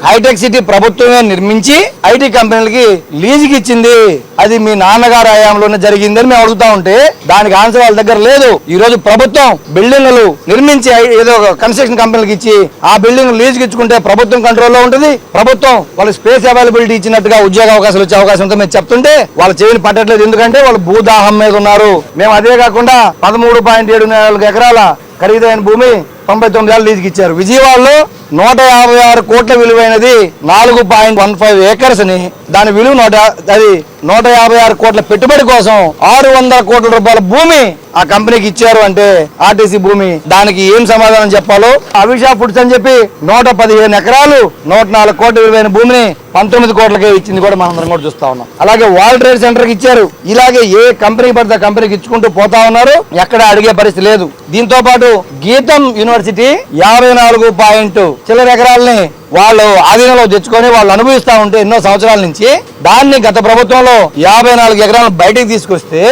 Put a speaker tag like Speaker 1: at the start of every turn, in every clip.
Speaker 1: Hitech city ప్రభుత్వమే నిర్మించి IT కంపెనీలకి లీజుకి ఇచ్చింది. అది మీ నాన్నగారు హయాంలోనే జరిగిందని మేము అడుగుతా ఉంటే దానికి ఆన్సర్ వాళ్ళ దగ్గర లేదు. ఈ రోజు ప్రభుత్వం బిల్డింగ్లు నిర్మించి ఏదో కన్స్ట్రక్షన్ కంపెనీలకు ఇచ్చి ఆ బిల్డింగ్ లీజుకి ఇచ్చుకుంటే ప్రభుత్వం కంట్రోల్లో ఉంటుంది. ప్రభుత్వం వాళ్ళ స్పేస్ అవైలబిలిటీ ఇచ్చినట్టుగా ఉద్యోగ అవకాశాలు వచ్చే అవకాశం ఉంటే మేము చెప్తుంటే వాళ్ళు చేయని పట్టట్లేదు. ఎందుకంటే వాళ్ళు భూదాహం మీద ఉన్నారు. మేము అదే కాకుండా 13.74 ఎకరాల ఖరీదైన భూమి 99 ఏళ్ళు లీజుకి ఇచ్చారు. విజయవాడలో 156 కోట్ల విలువైనది 4.15 ఏకర్స్ ని దాని విలువ 156 కోట్ల పెట్టుబడి కోసం 600 కోట్ల రూపాయల భూమి ఆ కంపెనీకి ఇచ్చారు అంటే ఆర్టీసీ భూమి. దానికి ఏం సమాధానం చెప్పాలో అవిషా ఫుడ్స్ అని చెప్పి 115 ఎకరాలు 104 కోట్ల విలువైన భూమిని 19 కోట్లకే ఇచ్చింది కూడా మనందరం కూడా చూస్తా ఉన్నాం. అలాగే వరల్డ్ ట్రేడ్ సెంటర్ కి ఇచ్చారు. ఇలాగే ఏ కంపెనీ పడితే కంపెనీకి ఇచ్చుకుంటూ పోతా ఉన్నారు. ఎక్కడ అడిగే పరిస్థితి లేదు. దీంతో పాటు గీతం యూనివర్సిటీ 54 చిల్లర ఎకరాలని వాళ్ళు ఆధీనంలో తెచ్చుకొని వాళ్ళు అనుభవిస్తా ఉంటే ఎన్నో సంవత్సరాల నుంచి దాన్ని గత ప్రభుత్వంలో 54 ఎకరాలను బయటికి తీసుకొస్తే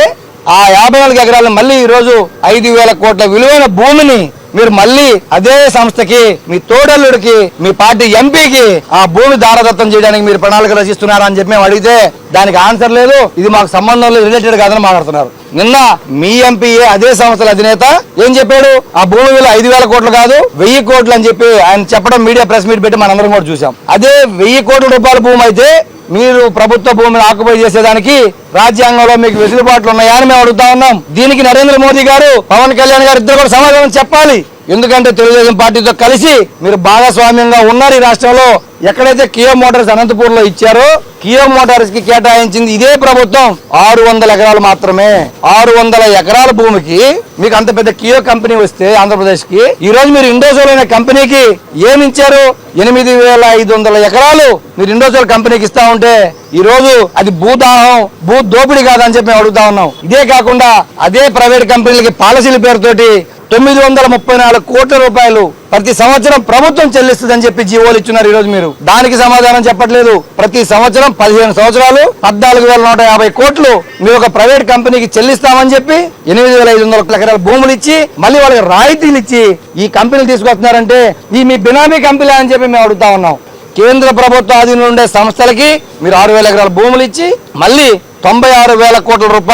Speaker 1: ఆ 54 ఎకరాలను మళ్ళీ ఈ రోజు 5,000 కోట్ల విలువైన భూమిని మీరు మళ్ళీ అదే సంస్థకి మీ తోడల్లుడికి మీ పార్టీ ఎంపీకి ఆ భూమి దారదత్తం చేయడానికి మీరు ప్రణాళిక రచిస్తున్నారా అని చెప్పి మేము అడిగితే దానికి ఆన్సర్ లేదు. ఇది మాకు సంబంధం లేదు, రిలేటెడ్ కాదని మాట్లాడుతున్నారు. నిన్న మీ ఎంపీఏ అదే సంస్థల అధినేత ఏం చెప్పాడు? ఆ భూమి విలువ 5,000 కోట్లు కాదు 1000 కోట్లు అని చెప్పి ఆయన చెప్పడం మీడియా ప్రెస్ మీట్ పెట్టి మనందరం కూడా చూసాం. అదే 1000 కోట్ల రూపాయల భూమి అయితే మీరు ప్రభుత్వ భూమిని ఆక్యుపై చేసేదానికి రాజ్యాంగంలో మీకు వెసులుబాట్లు ఉన్నాయా అని మేము అడుగుతా ఉన్నాం. దీనికి నరేంద్ర మోదీ గారు పవన్ కళ్యాణ్ గారు ఇద్దరు కూడా సమాధానం చెప్పాలి. ఎందుకంటే తెలుగుదేశం పార్టీతో కలిసి మీరు భాగస్వామ్యంగా ఉన్నారు. ఈ రాష్ట్రంలో ఎక్కడైతే కియా మోటార్స్ అనంతపూర్ లో ఇచ్చారో కియా మోటార్స్ కి కేటాయించింది ఇదే ప్రభుత్వం 600 ఎకరాలు మాత్రమే. 600 ఎకరాల భూమికి మీకు అంత పెద్ద కియా కంపెనీ వస్తే ఆంధ్రప్రదేశ్ కి ఈ రోజు మీరు ఇండోసోల్ అనే కంపెనీకి ఏమి ఇచ్చారు? 8,500 ఎకరాలు మీరు ఇండోసోల్ కంపెనీకి ఇస్తా ఉంటే ఈ రోజు అది భూదాహం భూ దోపిడీ కాదని చెప్పి మేము అడుగుతా ఉన్నాం. ఇదే కాకుండా అదే ప్రైవేట్ కంపెనీలకి పాలసీల పేరుతోటి 934 కోట్ల రూపాయలు ప్రతి సంవత్సరం ప్రభుత్వం చెల్లిస్తుందని చెప్పి జీవోలు ఇచ్చున్నారు. ఈ రోజు మీరు దానికి సమాధానం చెప్పట్లేదు. ప్రతి సంవత్సరం 15 సంవత్సరాలు 14,150 కోట్లు మీరు ఒక ప్రైవేట్ కంపెనీకి చెల్లిస్తామని చెప్పి 8,500 ఎకరాల భూములు ఇచ్చి మళ్ళీ వాళ్ళకి రాయితీలు ఇచ్చి ఈ కంపెనీలు తీసుకొస్తున్నారంటే ఈ మీ బినామీ కంపెనీ అని చెప్పి మేము అడుగుతా ఉన్నాం. కేంద్ర ప్రభుత్వ ఆధీనంలో ఉండే సంస్థలకి మీరు 6,000 ఎకరాల భూములు ఇచ్చి మళ్ళీ 96,000 కోట్ల రూపాయలు